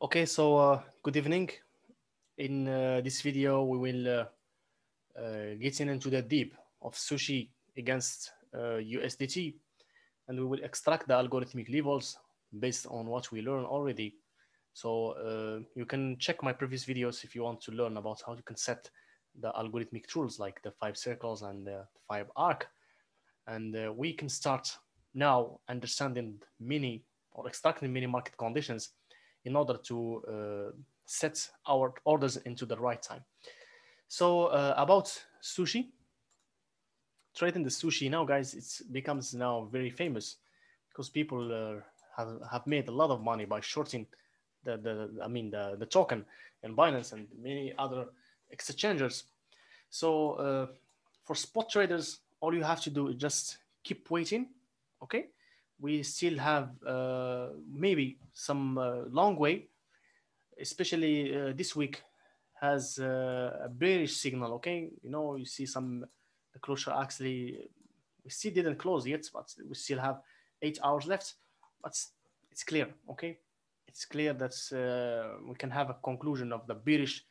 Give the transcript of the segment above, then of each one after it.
Okay, so good evening. In this video, we will get into the deep of Sushi against USDT, and we will extract the algorithmic levels based on what we learned already. So you can check my previous videos if you want to learn about how you can set the algorithmic tools like the 5 circles and the 5 arc. And we can start now understanding many or extracting many market conditions in order to set our orders into the right time. So about sushi, trading the sushi now, guys, it becomes now very famous because people have made a lot of money by shorting the token in Binance and many other exchanges. So for spot traders, all you have to do is just keep waiting. Okay, we still have maybe some long way, especially this week has a bearish signal. Okay, you see some the closure actually we still didn't close yet, but we still have 8 hours left. But it's clear. Okay, it's clear that we can have a conclusion of the bearish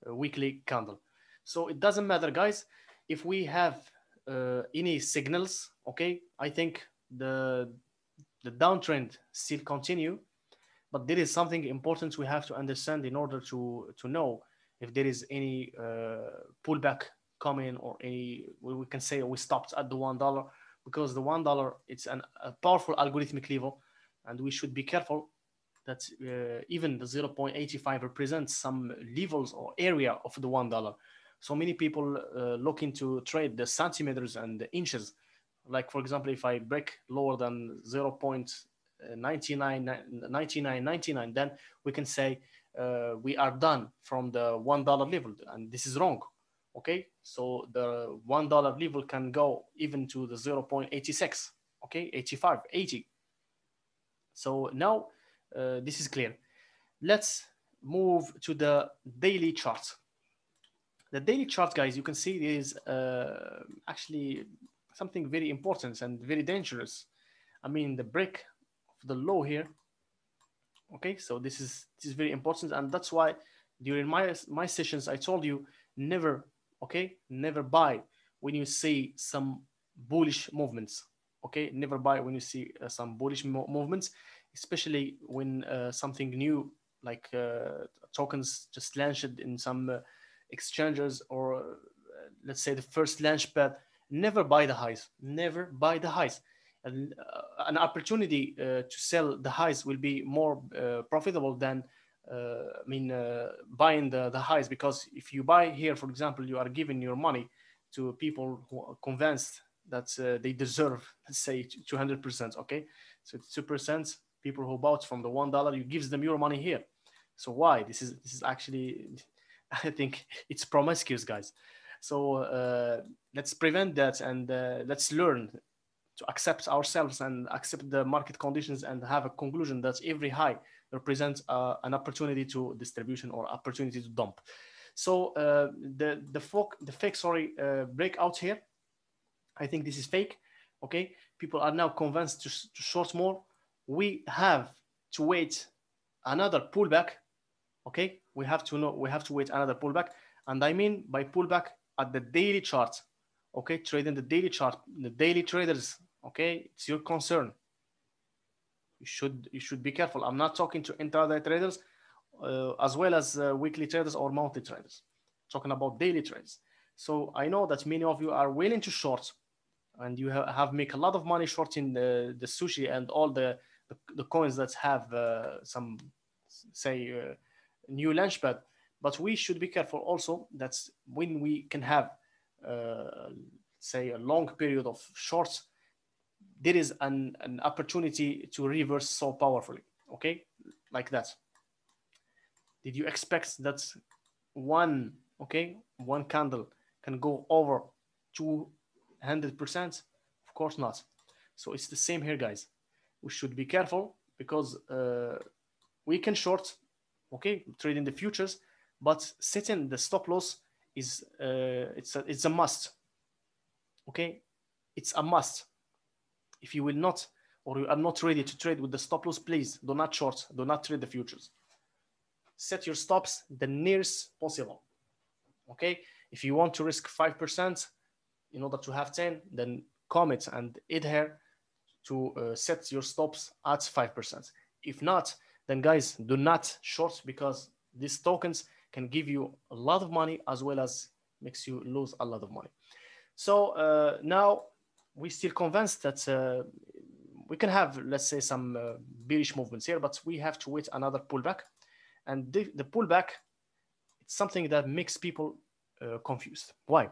weekly candle. So it doesn't matter, guys, if we have any signals. Okay, I think the downtrend still continue, but there is something important we have to understand in order to know if there is any pullback coming, or any we can say we stopped at the $1, because the $1 it's a powerful algorithmic level, and we should be careful that even the 0.85 represents some levels or area of the $1. So many people looking to trade the centimeters and the inches. Like for example, if I break lower than 0.9999, then we can say we are done from the $1 level, and this is wrong. Okay, so the $1 level can go even to the 0.86. Okay, 85, 80. So now this is clear. Let's move to the daily chart. The daily chart, guys, you can see is actually something very important and very dangerous. I mean, the break of the low here. Okay, so this is very important, and that's why during my sessions I told you never buy when you see some bullish movements. Okay, never buy when you see some bullish movements, especially when something new like tokens just launched in some exchanges, or let's say the first launch pad. Never buy the highs. Never buy the highs. And an opportunity to sell the highs will be more profitable than buying the highs, because if you buy here, for example, you are giving your money to people who are convinced that they deserve, let's say, 200%. Okay, so 2% people who bought from the $1, you gives them your money here. So why? This is actually I think it's promiscuous, guys. So let's prevent that, and let's learn to accept ourselves and accept the market conditions, and have a conclusion that every high represents an opportunity to distribution or opportunity to dump. So the fake breakout here, I think this is fake. Okay, people are now convinced to short more. We have to wait another pullback. Okay, we have to wait another pullback, and I mean by pullback at the daily chart. Okay, trading the daily chart, the daily traders. Okay, it's your concern. You should be careful. I'm not talking to intraday traders as well as weekly traders or monthly traders. I'm talking about daily trades. So I know that many of you are willing to short, and you have make a lot of money shorting the sushi and all the coins that have some say new launchpad. But we should be careful also that when we can have say a long period of shorts, there is an opportunity to reverse so powerfully. Okay, like that. Did you expect that one candle can go over 200%? Of course not. So it's the same here, guys. We should be careful, because we can short, okay, trading the futures, but setting the stop loss is it's a must. Okay, it's a must. If you will not, or you are not ready to trade with the stop loss, please do not short, do not trade the futures. set your stops the nearest possible. Okay, if you want to risk 5% in order to have 10, then commit and adhere to set your stops at 5%. If not, then guys, do not short, because these tokens can give you a lot of money as well as makes you lose a lot of money. So now we still convinced that we can have, let's say, some bearish movements here, but we have to wait another pullback. And the pullback, it's something that makes people confused. Why?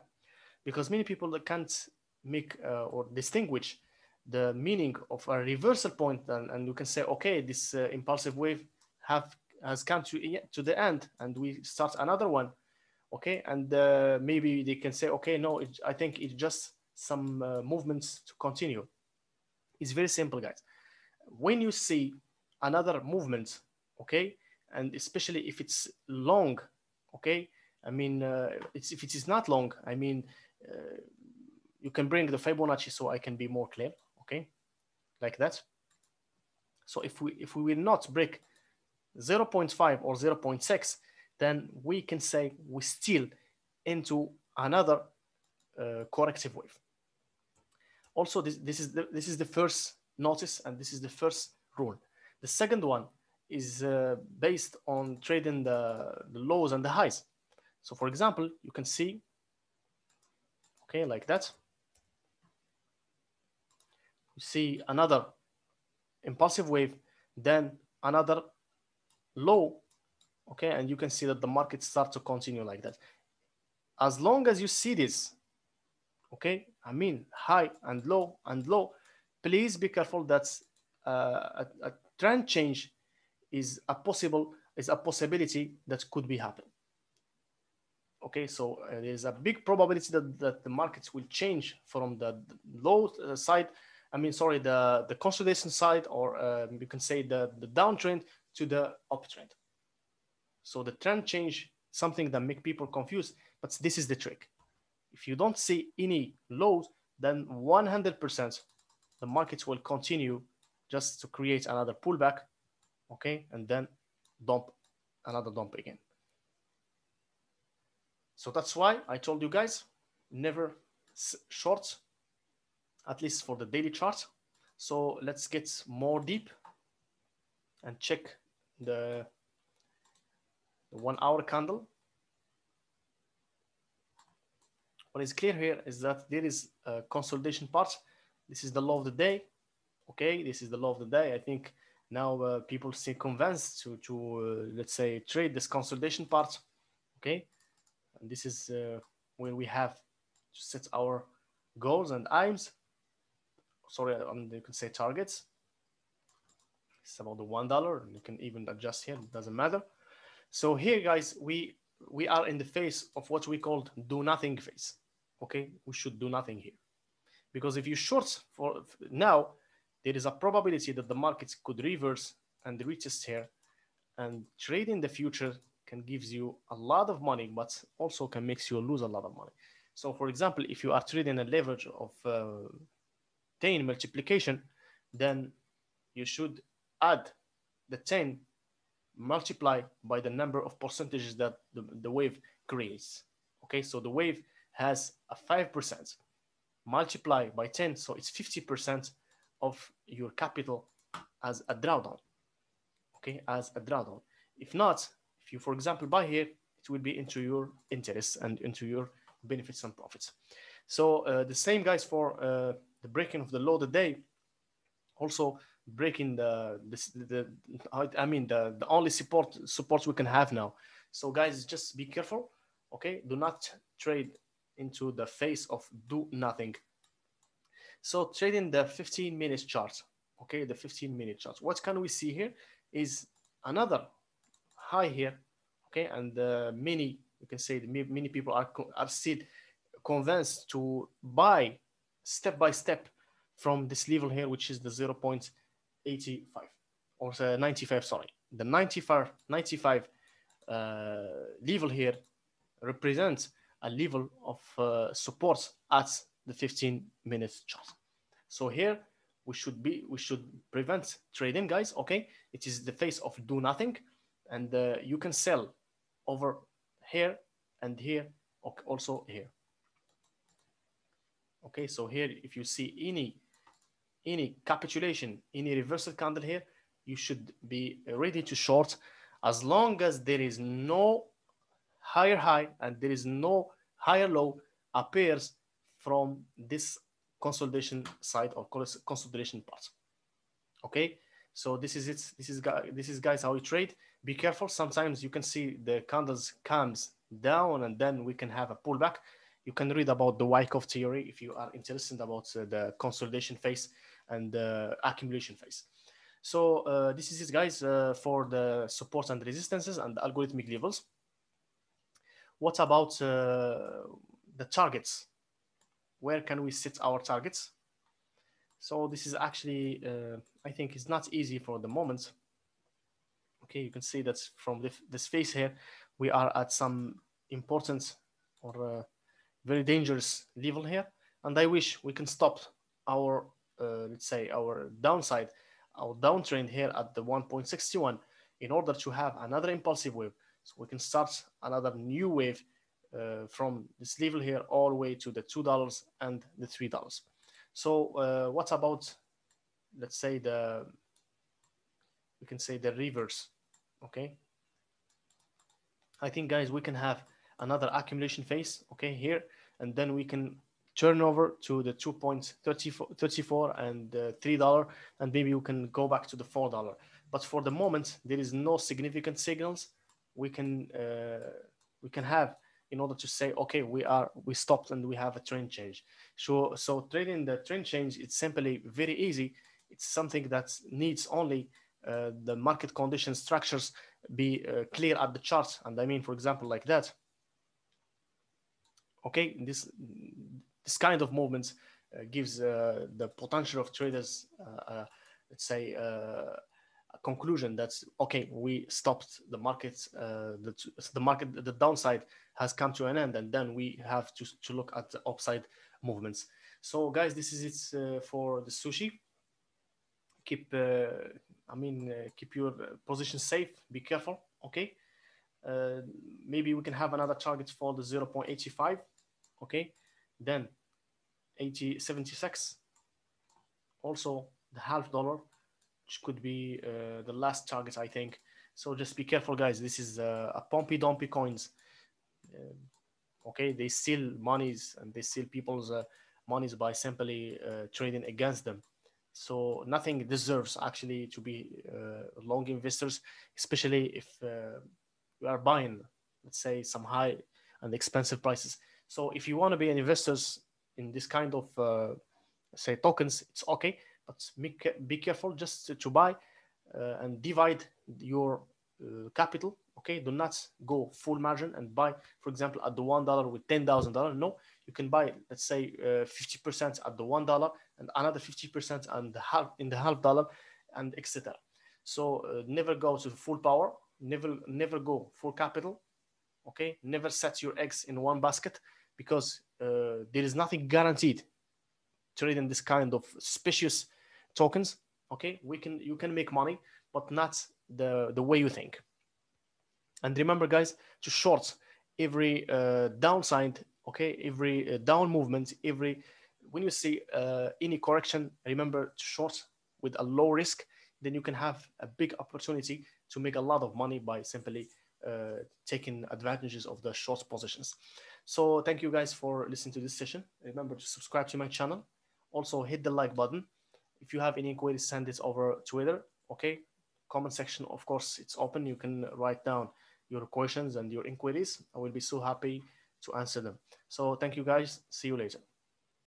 Because many people can't make or distinguish the meaning of a reversal point, and you can say, okay, this impulsive wave has come to the end, and we start another one. Okay, and maybe they can say, okay, no, I think it's just some movements to continue. It's very simple, guys. When you see another movement, okay, and especially if it's long, okay, I mean, if it is not long, I mean, you can bring the Fibonacci so I can be more clear, okay, like that. So if we will not break 0.5 or 0.6, then we can say we're still into another corrective wave. Also, this is the first notice, and this is the first rule. The second one is based on trading the lows and the highs. So for example, you can see, okay, like that. You see another impulsive wave, then another low, okay, and you can see that the market starts to continue like that. As long as you see this, okay, I mean high and low, please be careful that a trend change is a possibility that could be happening. Okay, so there's a big probability that the markets will change from the low side, I mean, sorry, the consolidation side, or you can say the downtrend to the uptrend. So the trend change, something that make people confused, but this is the trick. If you don't see any lows, then 100% the markets will continue just to create another pullback, okay, and then another dump again. So that's why I told you guys, never short, at least for the daily chart. So let's get more deep and check the 1 hour candle. What is clear here is that there is a consolidation part. This is the low of the day. Okay, this is the low of the day. I think now people seem convinced to let's say, trade this consolidation part. Okay, and this is where we have to set our goals and aims. Sorry, you can say targets. It's about the $1. You can even adjust here. It doesn't matter. So here, guys, we are in the phase of what we call do nothing phase. Okay, we should do nothing here, because if you short for now, there is a probability that the markets could reverse and retest here, and trade in the future can give you a lot of money, but also can make you lose a lot of money. So for example, if you are trading a leverage of 10 multiplication, then you should add the 10 multiply by the number of percentages that the wave creates. Okay, so the wave has a 5%, multiply by 10, so it's 50% of your capital as a drawdown. Okay, as a drawdown. If not, if you, for example, buy here, it will be into your interest and into your benefits and profits. So the same, guys, for the breaking of the low of the day, also breaking the only supports we can have now. So guys, just be careful. Okay, do not trade into the face of do nothing. So trading the 15-minute chart. Okay, the 15-minute chart. What can we see here is another high here. Okay, and many, you can say, many people are still convinced to buy step by step from this level here, which is the 0.85 or 95. Sorry, the 95 level here represents a level of support at the 15-minute chart. So here we should prevent trading, guys. Okay, it is the phase of do nothing. and you can sell over here and here, also here. Okay, so here if you see any capitulation, any reversal candle here, you should be ready to short, as long as there is no higher high and there is no higher low appears from this consolidation side or consolidation part. Okay, so this is it. This is guys how we trade. Be careful. Sometimes you can see the candles comes down and then we can have a pullback. You can read about the Wyckoff theory if you are interested about the consolidation phase and the accumulation phase. So this is it, guys, for the supports and resistances and the algorithmic levels. What about the targets? Where can we set our targets? So this is actually, I think it's not easy for the moment. Okay, you can see that from this phase here, we are at some important or very dangerous level here. And I wish we can stop our, let's say, our downside, our downtrend here at the 1.61 in order to have another impulsive wave. So we can start another new wave from this level here all the way to the $2 and the $3. So what about, let's say, we can say the reverse. Okay, I think, guys, we can have another accumulation phase, okay, here, and then we can turn over to the 2.34 and $3, and maybe you can go back to the $4. But for the moment, there is no significant signals we can have in order to say, okay, we stopped and we have a trend change. So trading the trend change, it's simply very easy. It's something that needs only the market condition structures be clear at the chart. And I mean, for example, like that. Okay, this kind of movements gives the potential of traders, let's say, a conclusion that's okay. We stopped the market. The downside has come to an end, and then we have to look at the upside movements. So, guys, this is it for the sushi. Keep keep your position safe. Be careful. Okay. Maybe we can have another target for the 0.85. Okay, then 76. Also the $0.50, which could be the last target, I think. So just be careful, guys. This is a pumpy dumpy coins. Okay, they steal monies and they steal people's monies by simply trading against them. So nothing deserves actually to be long investors, especially if we are buying, let's say, some high and expensive prices. So if you want to be an investors in this kind of say tokens, it's okay, but be careful just to buy and divide your capital. Okay, do not go full margin and buy, for example, at the $1 with $10,000. No, you can buy, let's say, 50% at the $1 and another 50% and in the $0.50 and etc. So never go to full power. Never go full capital. Okay, never set your eggs in one basket, because there is nothing guaranteed trading this kind of suspicious tokens. Okay, you can make money, but not the way you think. And remember, guys, to short every downside. Okay, every down movement, when you see any correction, remember to short with a low risk. Then you can have a big opportunity to make a lot of money by simply taking advantages of the short positions. So thank you, guys, for listening to this session. Remember to subscribe to my channel. Also hit the like button. If you have any inquiries, send it over Twitter. Okay, comment section, of course, it's open. You can write down your questions and your inquiries. I will be so happy to answer them. So thank you, guys. See you later.